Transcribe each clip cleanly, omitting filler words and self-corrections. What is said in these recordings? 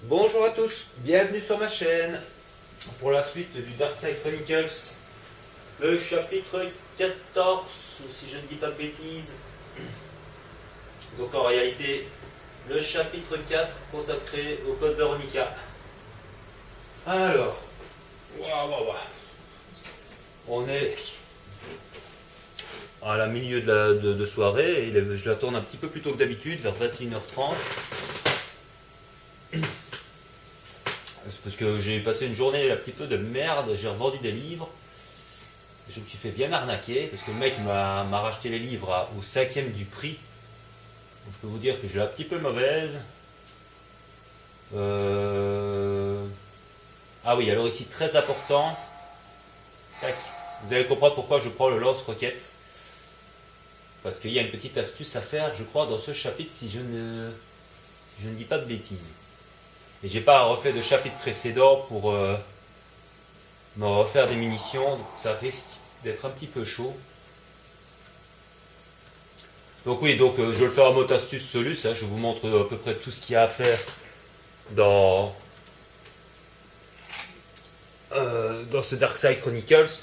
Bonjour à tous, bienvenue sur ma chaîne pour la suite du Darkside Chronicles, le chapitre 14, si je ne dis pas de bêtises. Donc en réalité, le chapitre 4 consacré au code Veronica. Alors, on est à la milieu de soirée, et je la tourne un petit peu plus tôt que d'habitude, vers 21h30. C'est parce que j'ai passé une journée un petit peu de merde, j'ai revendu des livres. Je me suis fait bien arnaquer parce que le mec m'a racheté les livres au cinquième du prix. Donc je peux vous dire que j'ai un petit peu mauvaise. Ah oui, alors ici très important. Tac. Vous allez comprendre pourquoi je prends le lance-roquette. Parce qu'il y a une petite astuce à faire, je crois, dans ce chapitre si je ne dis pas de bêtises. Et j'ai pas refait de chapitre précédent pour me refaire des munitions, donc ça risque d'être un petit peu chaud. Donc oui, je vais le faire en mode astuce solus, hein, je vous montre à peu près tout ce qu'il y a à faire dans ce Darkside Chronicles.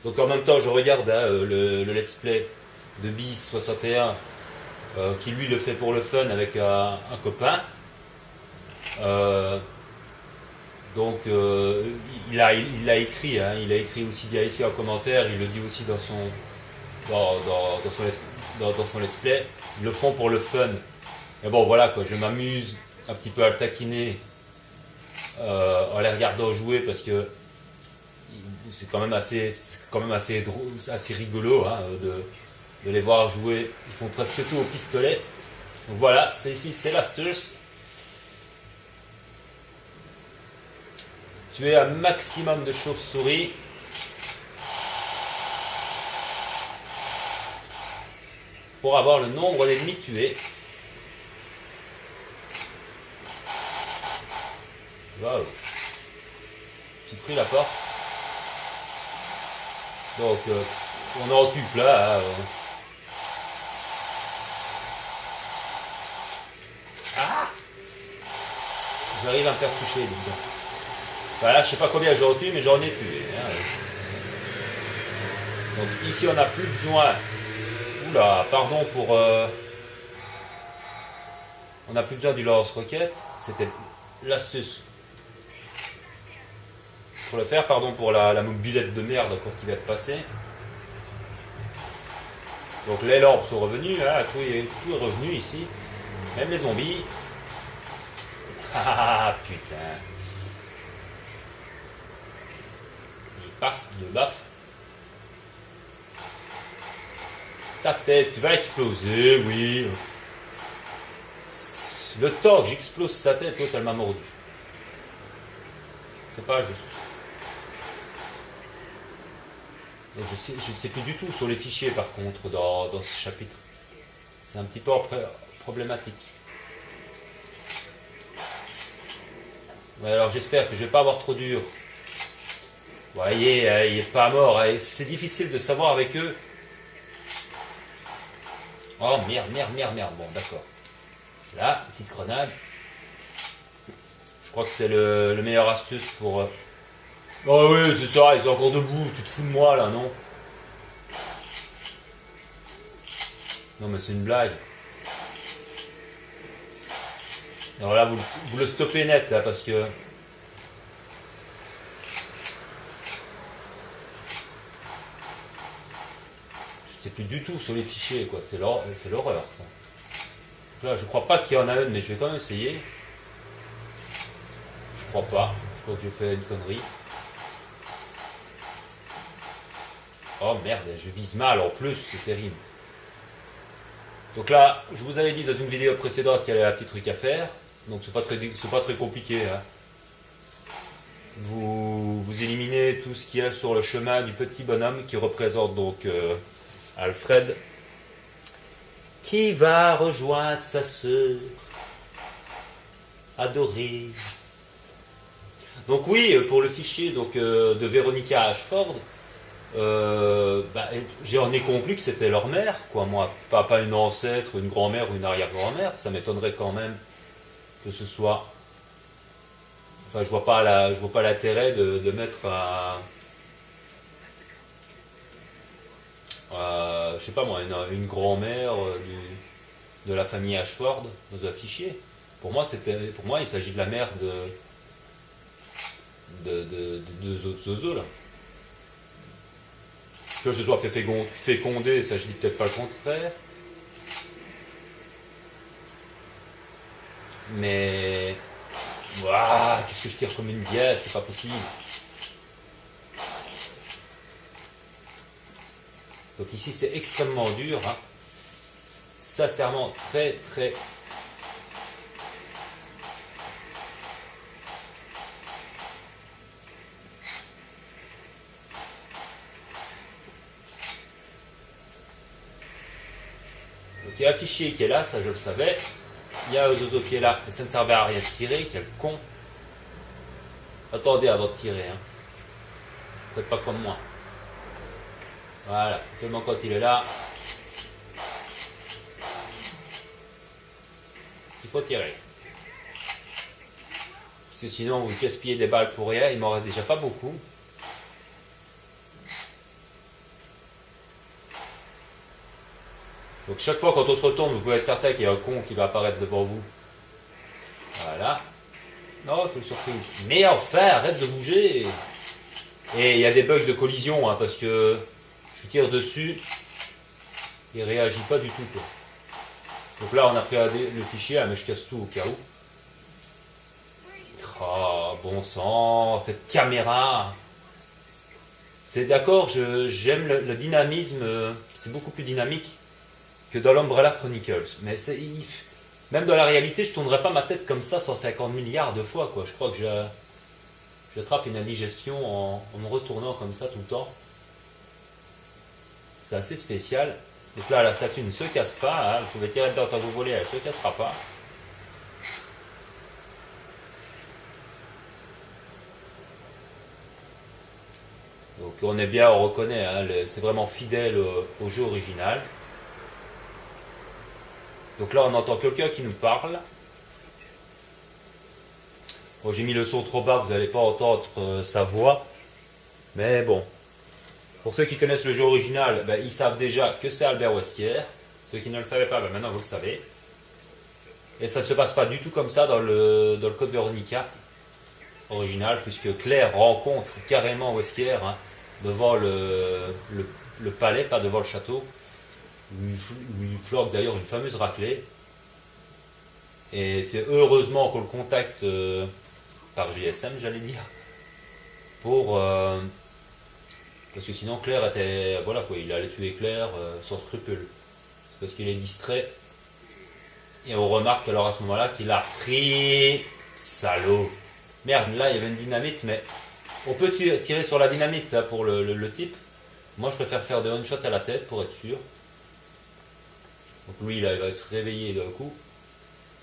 Donc en même temps, je regarde le let's play de Biz61 qui lui le fait pour le fun avec un copain. Il l'a écrit, hein, il a écrit aussi bien ici en commentaire, il le dit aussi dans son let's play. Ils le font pour le fun. Mais bon, voilà quoi, je m'amuse un petit peu à le taquiner en les regardant jouer parce que c'est quand même assez drôle, assez rigolo hein, de les voir jouer. Ils font presque tout au pistolet. Donc voilà, c'est l'astuce. Tuer un maximum de chauves-souris. Pour avoir le nombre d'ennemis tués. Waouh. J'ai pris la porte. Donc, on en occupe là. Ah! J'arrive à me faire toucher dedans. Voilà, je sais pas combien j'en tue, mais j'en ai tué. Hein. Donc ici, on n'a plus besoin. Oula, pardon pour. On n'a plus besoin du lance-roquette. C'était l'astuce pour le faire. Pardon pour la mobilette de merde encore qui va être passée. Donc les lampes sont revenues. Hein, tout est revenu ici. Même les zombies. Ah putain. Paf, de baf. Ta tête, tu vas exploser, oui. Le temps que j'explose sa tête, l'autre elle m'a mordu. C'est pas juste. Donc je ne sais plus du tout sur les fichiers par contre dans ce chapitre. C'est un petit peu problématique. Ouais, alors j'espère que je vais pas avoir trop dur. Vous voyez, il n'est pas mort. C'est difficile de savoir avec eux. Oh merde. Bon, d'accord. Là, petite grenade. Je crois que c'est le meilleur astuce pour... Oh oui, c'est ça, ils sont encore debout. Tu te fous de moi, là, non? Non, mais c'est une blague. Alors là, vous le stoppez net, hein, parce que... C'est plus du tout sur les fichiers, quoi. C'est l'horreur, ça. Là, je crois pas qu'il y en a une, mais je vais quand même essayer. Je crois pas. Je crois que j'ai fait une connerie. Oh merde, je vise mal en plus, c'est terrible. Donc là, je vous avais dit dans une vidéo précédente qu'il y avait un petit truc à faire. Donc c'est pas très compliqué. Hein. Vous éliminez tout ce qu'il y a sur le chemin du petit bonhomme qui représente donc Alfred, qui va rejoindre sa sœur adorée. Donc oui, pour le fichier de Veronica Ashford, j'en ai conclu que c'était leur mère, quoi. Moi, pas une ancêtre, une grand-mère ou une arrière-grand-mère. Ça m'étonnerait quand même que ce soit Enfin, je vois pas l'intérêt de mettre je sais pas moi, une grand-mère de la famille Ashford dans un fichier. Pour moi, il s'agit de la mère de deux autres zozos là. Que ce soit fait féconder, ça je dis peut-être pas le contraire. Mais ouah, qu'est-ce que je tire comme une bière, c'est pas possible. Donc ici c'est extrêmement dur, hein. Sincèrement très très. Donc il y a un fichier qui est là, ça je le savais. Il y a un zozo qui est là, et ça ne servait à rien de tirer, quel con. Attendez avant de tirer, hein. Faites pas comme moi. Voilà, c'est seulement quand il est là qu'il faut tirer. Parce que sinon vous gaspillez des balles pour rien, il m'en reste déjà pas beaucoup. Donc chaque fois quand on se retourne, vous pouvez être certain qu'il y a un con qui va apparaître devant vous. Voilà. Non, quelle surprise. Mais enfin, arrête de bouger. Et il y a des bugs de collision, hein, parce que je tire dessus, il réagit pas du tout, quoi. Donc là, on a pris le fichier, mais je casse tout au cas où. Oh, bon sang, cette caméra. C'est d'accord, j'aime le dynamisme, c'est beaucoup plus dynamique que dans l'Umbrella Chronicles. Mais même dans la réalité, je tournerais pas ma tête comme ça 150 milliards de fois, quoi. Je crois que j'attrape une indigestion en me retournant comme ça tout le temps. C'est assez spécial. Donc là, la statue ne se casse pas, hein. Vous pouvez tirer dedans tant que vous voulez, elle ne se cassera pas. Donc on est bien, on reconnaît, hein, c'est vraiment fidèle au jeu original. Donc là, on entend quelqu'un qui nous parle. Bon, j'ai mis le son trop bas, vous n'allez pas entendre sa voix. Mais bon, pour ceux qui connaissent le jeu original, ben, ils savent déjà que c'est Albert Wesker. Ceux qui ne le savaient pas, ben, maintenant vous le savez. Et ça ne se passe pas du tout comme ça dans le Code Veronica original, puisque Claire rencontre carrément Wesker, hein, devant le palais, pas devant le château, où il floque d'ailleurs une fameuse raclée. Et c'est heureusement qu'on le contacte par GSM, j'allais dire, pour parce que sinon Claire était, voilà quoi, il allait tuer Claire sans scrupule, parce qu'il est distrait. Et on remarque alors à ce moment-là qu'il a pris, salaud. Merde, là il y avait une dynamite, mais on peut tirer sur la dynamite là, pour le type. Moi je préfère faire des one-shots à la tête pour être sûr. Donc lui là, il va se réveiller d'un coup.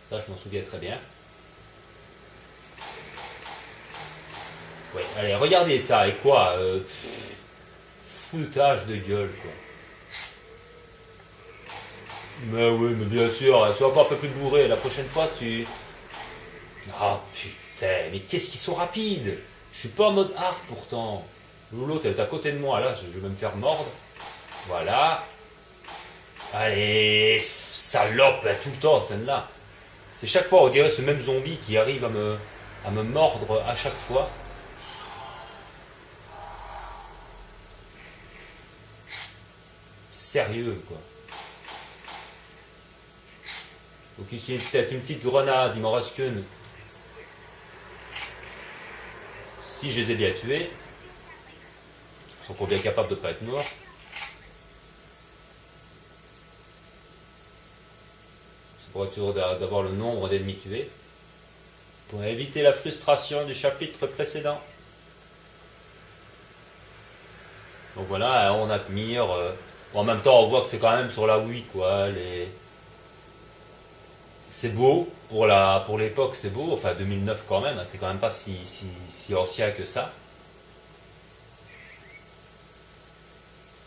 Ça je m'en souviens très bien. Ouais, allez, regardez ça, et quoi foutage de gueule, quoi. Mais oui, mais bien sûr, sois encore un peu plus bourré. La prochaine fois, tu... Ah, putain, mais qu'est-ce qu'ils sont rapides. Je suis pas en mode hard, pourtant. L'autre, elle est à côté de moi, là, je vais me faire mordre. Voilà. Allez, salope, tout le temps, celle-là. C'est chaque fois, on dirait ce même zombie qui arrive à me mordre à chaque fois. Sérieux, quoi. Donc ici, peut-être une petite grenade, il m'en reste qu'une. Si je les ai bien tués, ils sont bien capables de ne pas être morts. C'est pour être sûr d'avoir le nombre d'ennemis tués. Pour éviter la frustration du chapitre précédent. Donc voilà, on admire. En même temps, on voit que c'est quand même sur la Wii, quoi. C'est beau, pour l'époque c'est beau, enfin 2009 quand même, hein, c'est quand même pas si ancien que ça.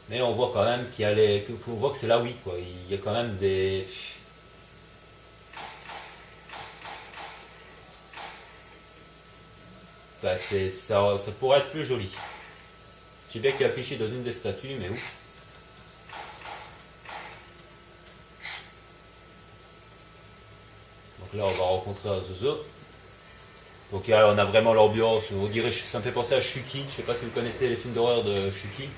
Mais on voit quand même qu'on voit que c'est la Wii, quoi. Il y a quand même des... bah, ça pourrait être plus joli. Je sais bien qu'il est affiché dans une des statues, mais où? Donc là, on va rencontrer un Zozo. Donc là, on a vraiment l'ambiance. On dirait, ça me fait penser à Chucky. Je sais pas si vous connaissez les films d'horreur de Chucky.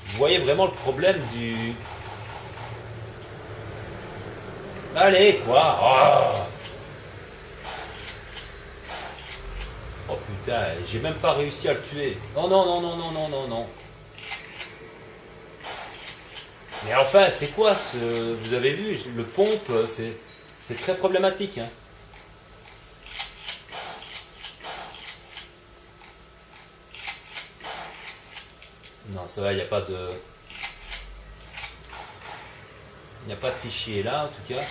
Vous voyez vraiment le problème du... Allez, quoi. Oh putain, j'ai même pas réussi à le tuer. Oh non, non, non, non, non, non, non. Mais enfin, c'est quoi ce... Vous avez vu, le pompe, c'est très problématique. Hein. Non, ça va, il n'y a pas de... Il n'y a pas de fichier là, en tout cas.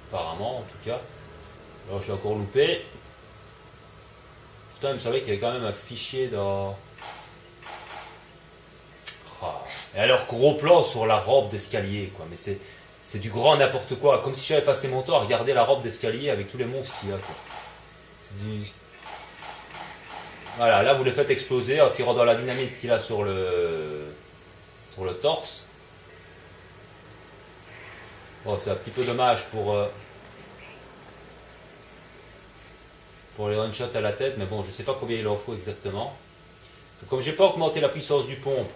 Apparemment, en tout cas. Alors, j'ai encore loupé. Pourtant, il me semblait qu'il y avait quand même un fichier dans... Oh. Et alors, gros plan sur la robe d'escalier, quoi. Mais c'est du grand n'importe quoi. Comme si j'avais passé mon temps à regarder la robe d'escalier avec tous les monstres qu'il y a, quoi. C'est du... Voilà, là, vous les faites exploser en tirant dans la dynamite qu'il a sur le torse. Bon, c'est un petit peu dommage pour les one-shots à la tête, mais bon, je sais pas combien il en faut exactement. Comme j'ai pas augmenté la puissance du pompe,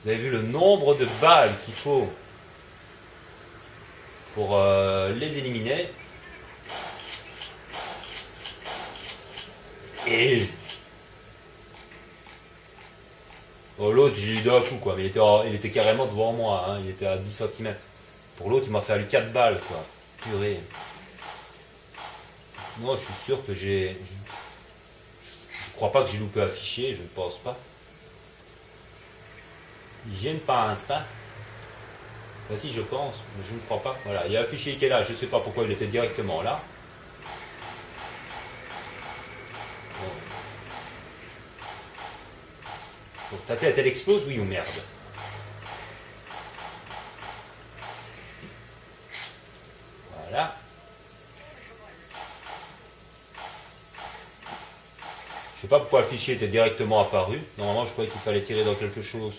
vous avez vu le nombre de balles qu'il faut pour les éliminer. Et oh, l'autre, j'ai eu d'un coup, quoi. Mais il était carrément devant moi, hein. Il était à 10 cm. Pour l'autre, il m'a fallu 4 balles, quoi. Purée. Moi, je suis sûr que j'ai... Je crois pas que j'ai loupé un fichier, je ne pense pas. Je ne pense pas. Enfin, si, je pense, mais je ne crois pas. Voilà, il y a un fichier qui est là, je ne sais pas pourquoi il était directement là. Bon. Ta tête, elle explose, oui ou merde? Voilà. Je sais pas pourquoi le fichier était directement apparu. Normalement, je croyais qu'il fallait tirer dans quelque chose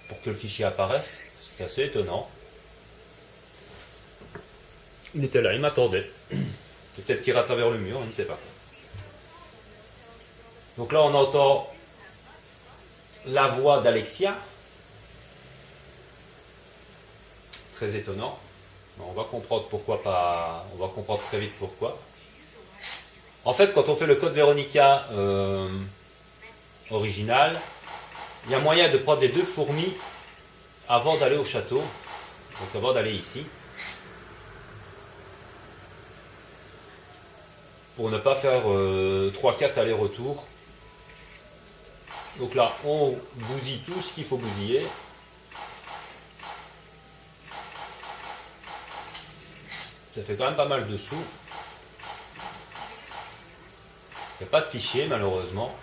pour que le fichier apparaisse. C'est assez étonnant. Il était là, il m'attendait. J'ai peut-être tiré à travers le mur, je ne sais pas. Donc là, on entend la voix d'Alexia. Très étonnant. On va comprendre pourquoi pas. On va comprendre très vite pourquoi. En fait, quand on fait le code Veronica original, il y a moyen de prendre les 2 fourmis avant d'aller au château. Donc avant d'aller ici. Pour ne pas faire 3-4 allers-retours. Donc là, on bousille tout ce qu'il faut bousiller. Ça fait quand même pas mal de sous. Il n'y a pas de fichier, malheureusement.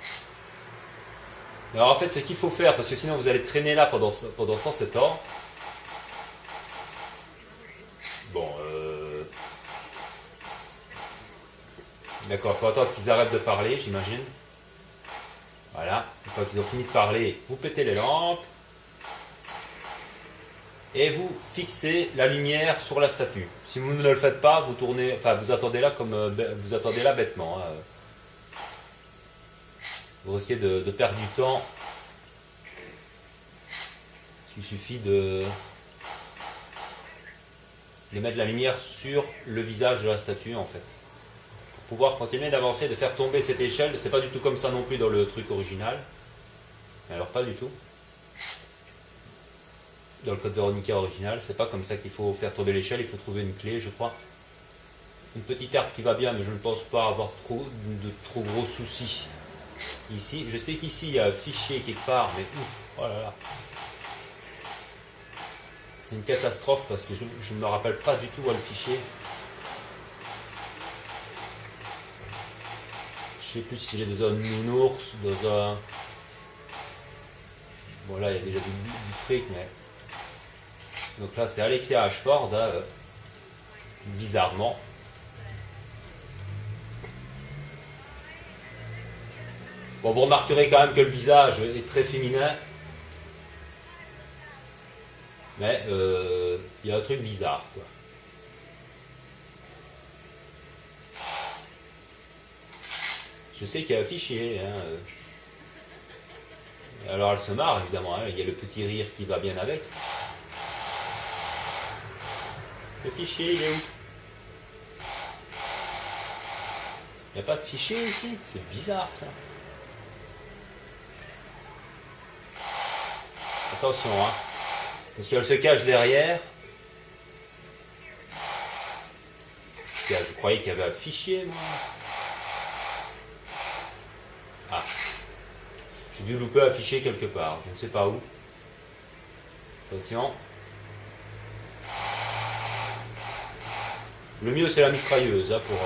Alors en fait, ce qu'il faut faire, parce que sinon vous allez traîner là pendant 107 ans. Bon, d'accord, il faut attendre qu'ils arrêtent de parler, j'imagine. Voilà, une fois qu'ils ont fini de parler, vous pétez les lampes. Et vous fixez la lumière sur la statue. Si vous ne le faites pas, vous tournez, enfin vous attendez là comme vous attendez là bêtement. Hein. Vous risquez de perdre du temps. Il suffit de mettre la lumière sur le visage de la statue en fait. Pour pouvoir continuer d'avancer, de faire tomber cette échelle. C'est pas du tout comme ça non plus dans le truc original. Alors pas du tout. Dans le code Veronica original, c'est pas comme ça qu'il faut faire tomber l'échelle, il faut trouver une clé, je crois. Une petite arc qui va bien, mais je ne pense pas avoir de trop gros soucis. Ici, je sais qu'ici il y a un fichier quelque part, mais ouf, oh là là. C'est une catastrophe parce que je ne me rappelle pas du tout où est le fichier. Je sais plus s'il est dans un nounours, dans un... Bon là il y a déjà du fric, mais... Donc là c'est Alexia Ashford. Hein. bizarrement. Bon, vous remarquerez quand même que le visage est très féminin. Mais il y a un truc bizarre, quoi. Je sais qu'il y a un fichier. Hein. Alors elle se marre, évidemment. Hein. Il y a le petit rire qui va bien avec. Le fichier, il est où? Il n'y a pas de fichier ici? C'est bizarre, ça. Attention, hein. Parce qu'elle se cache derrière. Je croyais qu'il y avait un fichier, moi. Ah. J'ai dû louper un fichier quelque part. Je ne sais pas où. Attention. Le mieux, c'est la mitrailleuse, hein, pour...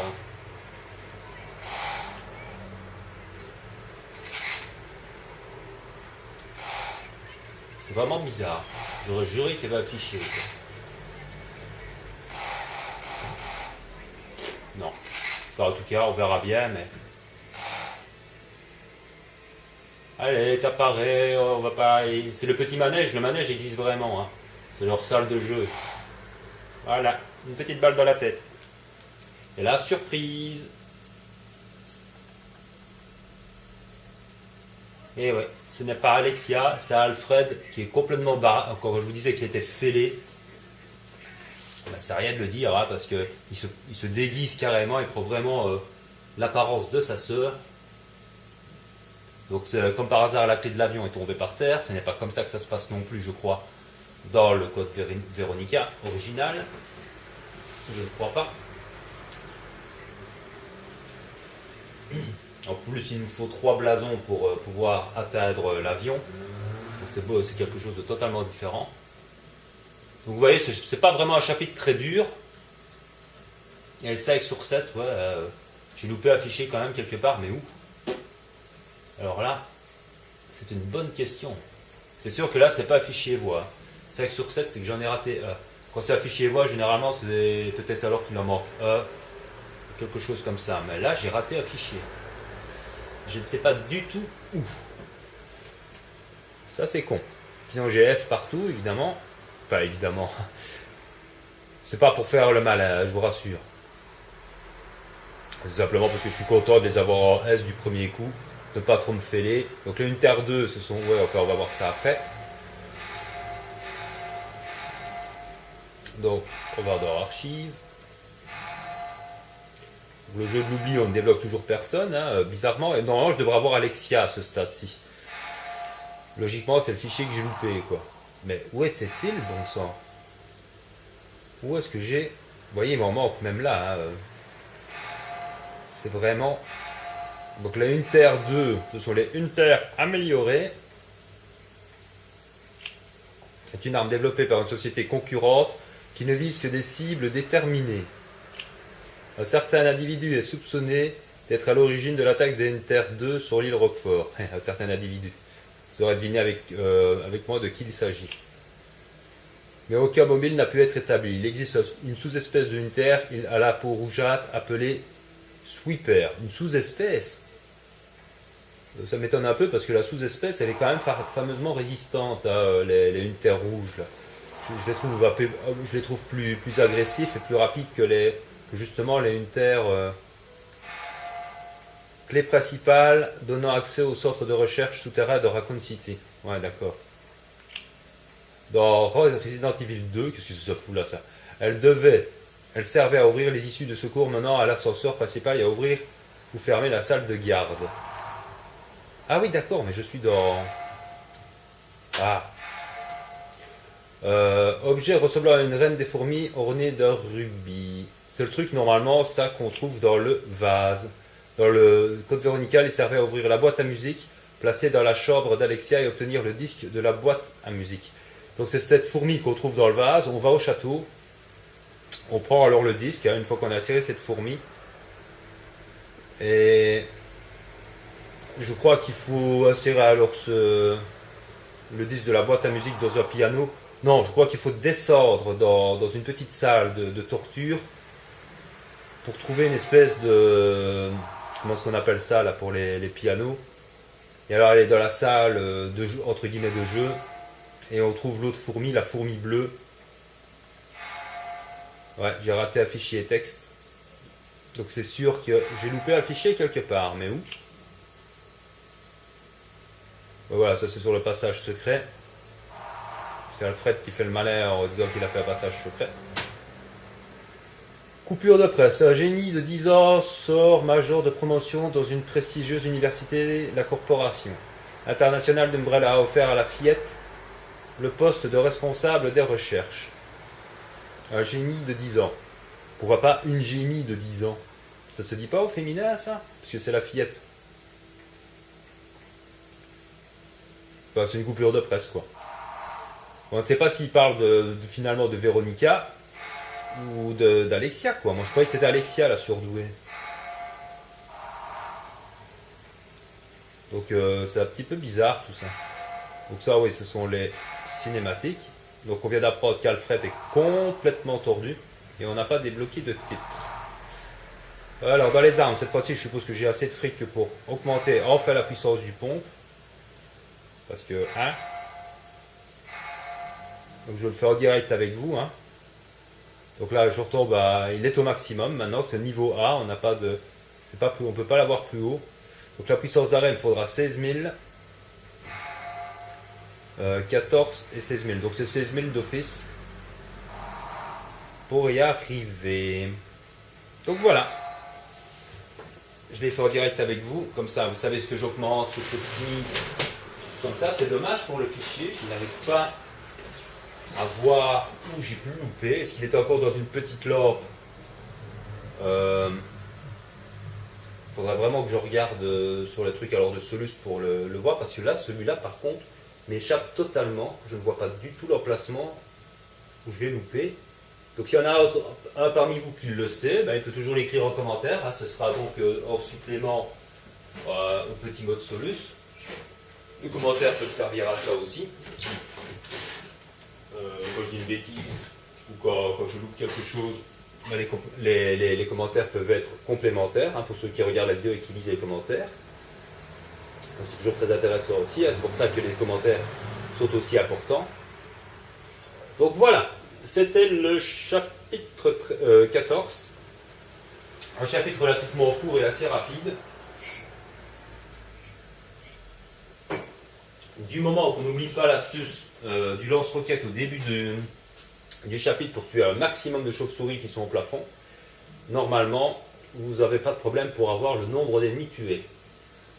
C'est vraiment bizarre. J'aurais juré qu'il y avait un fichier. Non. Enfin, en tout cas, on verra bien, mais... Allez, t'apparais, on va pas... C'est le petit manège, le manège existe vraiment. Hein. C'est leur salle de jeu. Voilà, une petite balle dans la tête. Et là, surprise. Et ouais, ce n'est pas Alexia, c'est Alfred qui est complètement barré. Encore, je vous disais qu'il était fêlé. Ben, ça n'a rien de le dire, hein, parce qu'il se déguise carrément, il prend vraiment l'apparence de sa sœur. Donc, comme par hasard, la clé de l'avion est tombée par terre. Ce n'est pas comme ça que ça se passe non plus, je crois, dans le code Veronica original. Je ne crois pas. En plus, il nous faut 3 blasons pour pouvoir atteindre l'avion. Donc c'est beau, c'est quelque chose de totalement différent. Donc vous voyez, c'est pas vraiment un chapitre très dur. Et 5 sur 7, ouais, j'ai loupé un fichier quand même quelque part, mais où? Alors là, c'est une bonne question. C'est sûr que là, c'est pas un fichier voix. 5 sur 7, c'est que j'en ai raté un. Quand c'est un fichier voix, généralement, c'est peut-être alors qu'il en manque un. Quelque chose comme ça. Mais là, j'ai raté un fichier. Je ne sais pas du tout où. Ça, c'est con. Sinon, j'ai S partout, évidemment. Enfin, évidemment. C'est pas pour faire le malin, je vous rassure. C'est simplement parce que je suis content de les avoir en S du premier coup. De pas trop me fêler. Donc, les Unter 2, ce sont... Ouais, enfin, on va voir ça après. Donc, on va dans Archives. Le jeu de l'oubli, on ne débloque toujours personne, hein, bizarrement. Et normalement, je devrais avoir Alexia à ce stade-ci. Logiquement, c'est le fichier que j'ai loupé, quoi. Mais où était-il, bon sang? Où est-ce que j'ai... Vous voyez, il m'en manque même là. Hein. C'est vraiment... Donc, les Unter 2, ce sont les Unter améliorés. C'est une arme développée par une société concurrente qui ne vise que des cibles déterminées. Un certain individu est soupçonné d'être à l'origine de l'attaque des Unter 2 sur l'île Roquefort. Un certain individu. Vous aurez deviné avec moi de qui il s'agit. Mais aucun mobile n'a pu être établi. Il existe une sous-espèce de Unter à la peau rougeâtre appelée Sweeper. Une sous-espèce? Ça m'étonne un peu parce que la sous-espèce, elle est quand même fameusement résistante, hein, les Unter rouges. Là. Je les trouve plus agressifs et plus rapides que justement les Unter. Clé principale donnant accès au centre de recherche souterrain de Raccoon City. Ouais, d'accord. Dans Resident Evil 2, qu'est-ce que ça fout là, ça? Elle servait à ouvrir les issues de secours menant à l'ascenseur principal et à ouvrir ou fermer la salle de garde. Ah oui, d'accord, mais je suis dans... Ah. Objet ressemblant à une reine des fourmis ornée d'un rubis. C'est le truc, normalement, ça qu'on trouve dans le vase. Dans le code Veronica, il servait à ouvrir la boîte à musique, placée dans la chambre d'Alexia et obtenir le disque de la boîte à musique. Donc c'est cette fourmi qu'on trouve dans le vase, on va au château, on prend alors le disque, hein, une fois qu'on a serré cette fourmi, et je crois qu'il faut insérer alors le disque de la boîte à musique dans un piano. Non, je crois qu'il faut descendre dans une petite salle de torture, pour trouver une espèce de... Comment est-ce qu'on appelle ça là pour les pianos. Et alors elle est dans la salle de jeu, entre guillemets de jeu. Et on trouve l'autre fourmi, la fourmi bleue. Ouais, j'ai raté un fichier texte. Donc c'est sûr que j'ai loupé un fichier quelque part. Mais où? Voilà, ça c'est sur le passage secret. C'est Alfred qui fait le malin en disant qu'il a fait un passage secret. Coupure de presse. Un génie de 10 ans sort major de promotion dans une prestigieuse université, la corporation internationale d'Umbrella a offert à la fillette le poste de responsable des recherches. Un génie de 10 ans. Pourquoi pas une génie de 10 ans? Ça se dit pas au féminin ça? Parce que c'est la fillette. Enfin, c'est une coupure de presse quoi. On ne sait pas s'il parle finalement de Véronica ou d'Alexia quoi. Moi je croyais que c'était Alexia la surdouée. Donc c'est un petit peu bizarre tout ça. Donc ça oui, ce sont les cinématiques. Donc on vient d'apprendre qu'Alfred est complètement tordu et on n'a pas débloqué de titre. Alors dans les armes, cette fois-ci je suppose que j'ai assez de fric pour augmenter enfin la puissance du pompe. Parce que, hein. Donc je vais le faire en direct avec vous, hein. Donc là je retombe à, il est au maximum maintenant, c'est niveau A, on n'a pas de, c'est pas plus, on peut pas l'avoir plus haut. Donc la puissance d'arrêt il faudra 16 000, 14 et 16 000. Donc c'est 16 000 d'office pour y arriver. Donc voilà. Je l'ai fait en direct avec vous, comme ça vous savez ce que j'augmente, ce que j'optimise. Comme ça, c'est dommage pour le fichier, je n'arrive pas à voir où j'ai pu louper. Est-ce qu'il était encore dans une petite lore? Il faudra vraiment que je regarde sur le truc alors de Solus pour le voir, parce que là, celui-là, par contre, m'échappe totalement. Je ne vois pas du tout l'emplacement où je l'ai loupé. Donc s'il y en a un parmi vous qui le sait, ben, il peut toujours l'écrire en commentaire. Hein. Ce sera donc en supplément au petit mode Solus. Les commentaires peuvent servir à ça aussi. Quand je dis une bêtise ou quand je loupe quelque chose, ben les commentaires peuvent être complémentaires hein, pour ceux qui regardent la vidéo et qui lisent les commentaires. C'est toujours très intéressant aussi. Hein, c'est pour ça que les commentaires sont aussi importants. Donc voilà, c'était le chapitre 14. Un chapitre relativement court et assez rapide. Du moment qu'on n'oublie pas l'astuce du lance-roquette au début du chapitre pour tuer un maximum de chauves-souris qui sont au plafond, normalement, vous n'avez pas de problème pour avoir le nombre d'ennemis tués.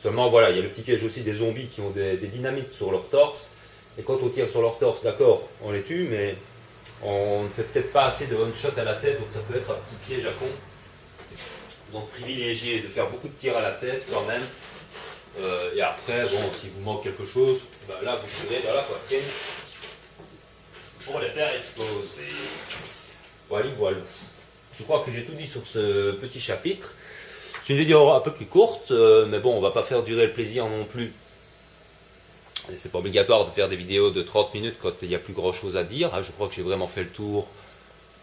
Seulement, voilà, il y a le petit piège aussi des zombies qui ont des dynamites sur leur torse. Et quand on tire sur leur torse, d'accord, on les tue, mais on ne fait peut-être pas assez de one-shot à la tête, donc ça peut être un petit piège à con. Donc privilégiez de faire beaucoup de tirs à la tête quand même. Et après, bon, s'il vous manque quelque chose, ben là vous tirez dans la poitrine pour les faire exploser. Voilà, voilà. Je crois que j'ai tout dit sur ce petit chapitre. C'est une vidéo un peu plus courte, mais bon, on va pas faire durer le plaisir non plus. C'est pas obligatoire de faire des vidéos de 30 minutes quand il n'y a plus grand chose à dire. Je crois que j'ai vraiment fait le tour.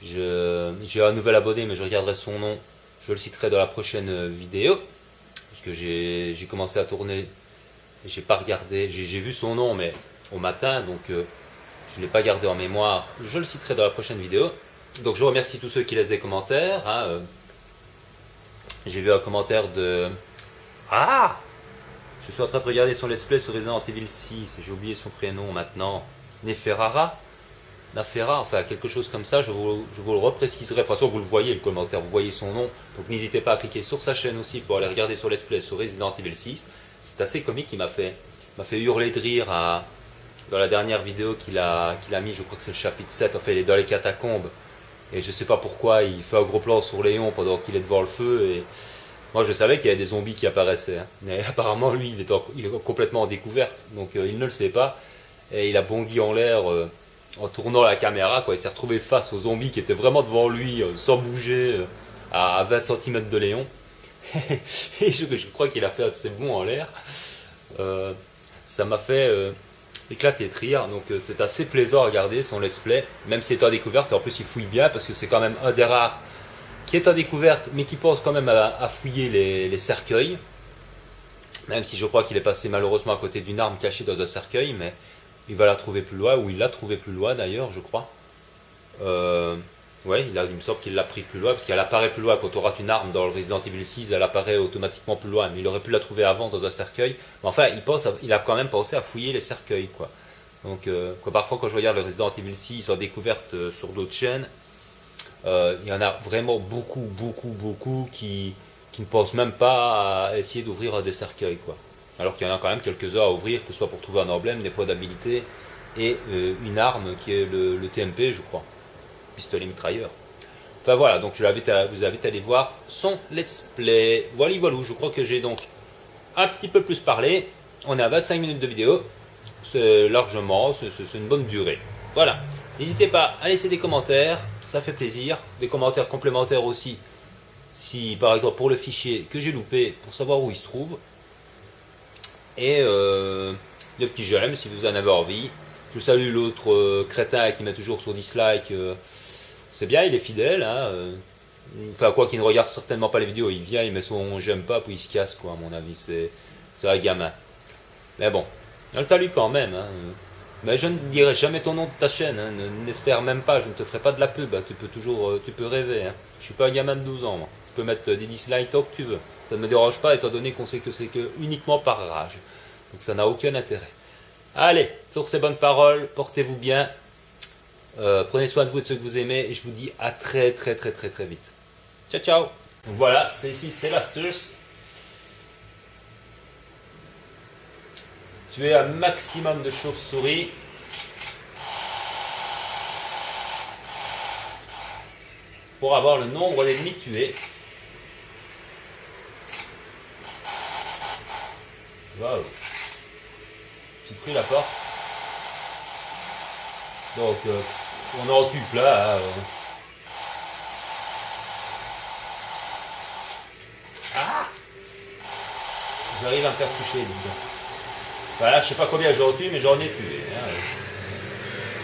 J'ai un nouvel abonné, mais je regarderai son nom. Je le citerai dans la prochaine vidéo. Que j'ai commencé à tourner, j'ai pas regardé, j'ai vu son nom mais au matin, donc je ne l'ai pas gardé en mémoire, je le citerai dans la prochaine vidéo. Donc je remercie tous ceux qui laissent des commentaires. Hein, j'ai vu un commentaire de... Ah, je suis en train de regarder son let's play sur Resident Evil 6, j'ai oublié son prénom maintenant, Neferara, enfin quelque chose comme ça, je vous le repréciserai. De toute façon, vous le voyez le commentaire, vous voyez son nom. Donc n'hésitez pas à cliquer sur sa chaîne aussi pour aller regarder son let's play sur Resident Evil 6. C'est assez comique, il m'a fait hurler de rire dans la dernière vidéo qu'il a mis, je crois que c'est le chapitre 7, enfin il est dans les catacombes. Et je sais pas pourquoi, il fait un gros plan sur Léon pendant qu'il est devant le feu. Et moi je savais qu'il y avait des zombies qui apparaissaient. Hein. Mais apparemment lui, il est complètement en découverte. Donc il ne le sait pas. Et il a bondi en l'air... en tournant la caméra, quoi, il s'est retrouvé face aux zombies qui étaient vraiment devant lui, sans bouger, à 20 cm de Léon. Et je crois qu'il a fait assez bon en l'air. Ça m'a fait éclater de rire, donc c'est assez plaisant à regarder son let's play, même si c'est en découverte. En plus, il fouille bien parce que c'est quand même un des rares qui est en découverte, mais qui pense quand même à fouiller les cercueils. Même si je crois qu'il est passé malheureusement à côté d'une arme cachée dans un cercueil, mais il va la trouver plus loin, ou il l'a trouvée plus loin d'ailleurs, je crois. Ouais, il me semble qu'il l'a pris plus loin, parce qu'elle apparaît plus loin quand on rate une arme dans le Resident Evil 6, elle apparaît automatiquement plus loin, mais il aurait pu la trouver avant dans un cercueil. Mais enfin, il a quand même pensé à fouiller les cercueils, quoi. Donc, parfois quand je regarde le Resident Evil 6 en découverte sur d'autres chaînes, il y en a vraiment beaucoup qui ne pensent même pas à essayer d'ouvrir des cercueils, quoi. Alors qu'il y en a quand même quelques-uns à ouvrir, que ce soit pour trouver un emblème, des points d'habilité et une arme qui est le TMP, je crois, pistolet mitrailleur. Enfin voilà, donc je vous invite à aller voir son let's play. Voilà, je crois que j'ai donc un petit peu plus parlé. On est à 25 minutes de vidéo, c'est largement, c'est une bonne durée. Voilà, n'hésitez pas à laisser des commentaires, ça fait plaisir, des commentaires complémentaires aussi, si par exemple pour le fichier que j'ai loupé, pour savoir où il se trouve. Et le petit j'aime si vous en avez envie. Je salue l'autre crétin qui met toujours sur dislike. C'est bien, il est fidèle. Hein, enfin, quoi qu'il ne regarde certainement pas les vidéos, il vient, il met son j'aime pas, puis il se casse, quoi, à mon avis. C'est un gamin. Mais bon, je le salue quand même. Hein. Mais je ne dirai jamais ton nom de ta chaîne. Hein, n'espère même pas, je ne te ferai pas de la pub. Hein, tu peux rêver. Hein. Je suis pas un gamin de 12 ans. Moi. Tu peux mettre des dislikes tant que tu veux. Ça ne me dérange pas, étant donné qu'on sait que c'est que uniquement par rage. Donc ça n'a aucun intérêt. Allez, sur ces bonnes paroles, portez-vous bien. Prenez soin de vous et de ceux que vous aimez. Et je vous dis à très vite. Ciao, ciao. Donc voilà, c'est l'astuce. Tuer un maximum de chauves-souris. Pour avoir le nombre d'ennemis tués. Waouh. J'ai pris la porte. Donc, on en tue là. Ah, j'arrive à me faire toucher. Voilà, je sais pas combien j'en tue, mais j'en ai tué. Hein.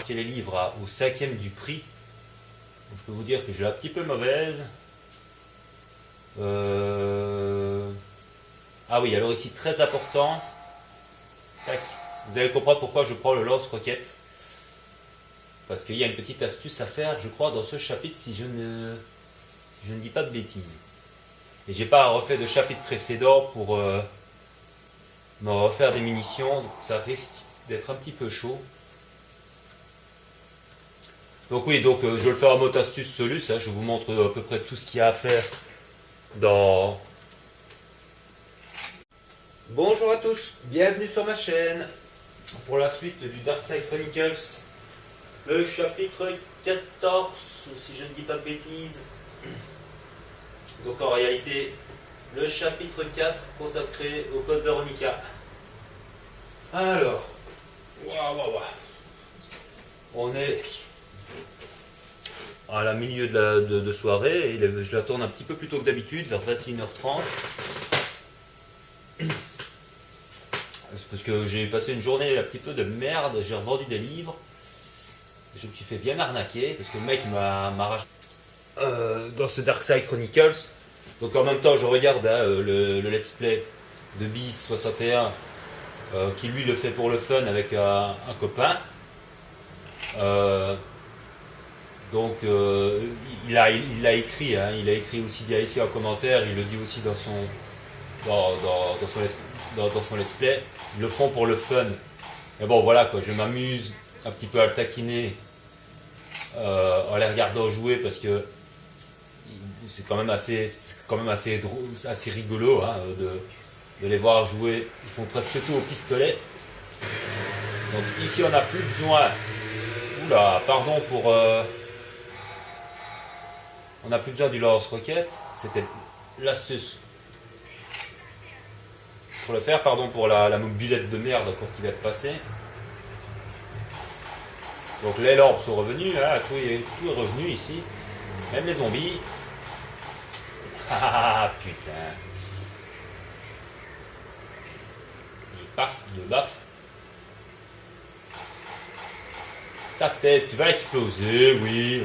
J'ai les livres au 5e du prix. Donc, je peux vous dire que j'ai un petit peu mauvaise. Ah oui, alors ici, très important. Tac. Vous allez comprendre pourquoi je prends le lance-roquette. Parce qu'il y a une petite astuce à faire, je crois, dans ce chapitre, si je ne dis pas de bêtises. Et j'ai pas refait de chapitre précédent pour me refaire des munitions, donc ça risque d'être un petit peu chaud. Donc oui, donc je vais le faire en mode astuce Solus, hein, je vous montre à peu près tout ce qu'il y a à faire dans... Bonjour à tous, bienvenue sur ma chaîne pour la suite du Darkside Chronicles, le chapitre 14, si je ne dis pas de bêtises. Donc en réalité, le chapitre 4 consacré au code Veronica. Alors, on est à la milieu de soirée, et je la tourne un petit peu plus tôt que d'habitude, vers 21h30. C'est parce que j'ai passé une journée un petit peu de merde, j'ai revendu des livres. Je me suis fait bien arnaquer, parce que le mec m'a arraché dans ce Darkside Chronicles. Donc en même temps, je regarde le let's play de Bis61, qui lui le fait pour le fun avec un copain. Donc il a écrit, hein, il a écrit aussi bien ici en commentaire, il le dit aussi dans son let's play. Ils le font pour le fun. Mais bon voilà quoi, je m'amuse un petit peu à le taquiner en les regardant jouer, parce que c'est quand même assez drôle, assez rigolo, hein, de les voir jouer. Ils font presque tout au pistolet. Donc ici on n'a plus besoin. Oula, pardon pour. On n'a plus besoin du lance-roquette. C'était l'astuce pour le faire. Pardon pour la mobilette de merde encore qui va être passée. Donc les lampes sont revenues, hein, tout est revenu ici. Même les zombies. Ah putain. Il baffe. Ta tête, tu vas exploser, oui.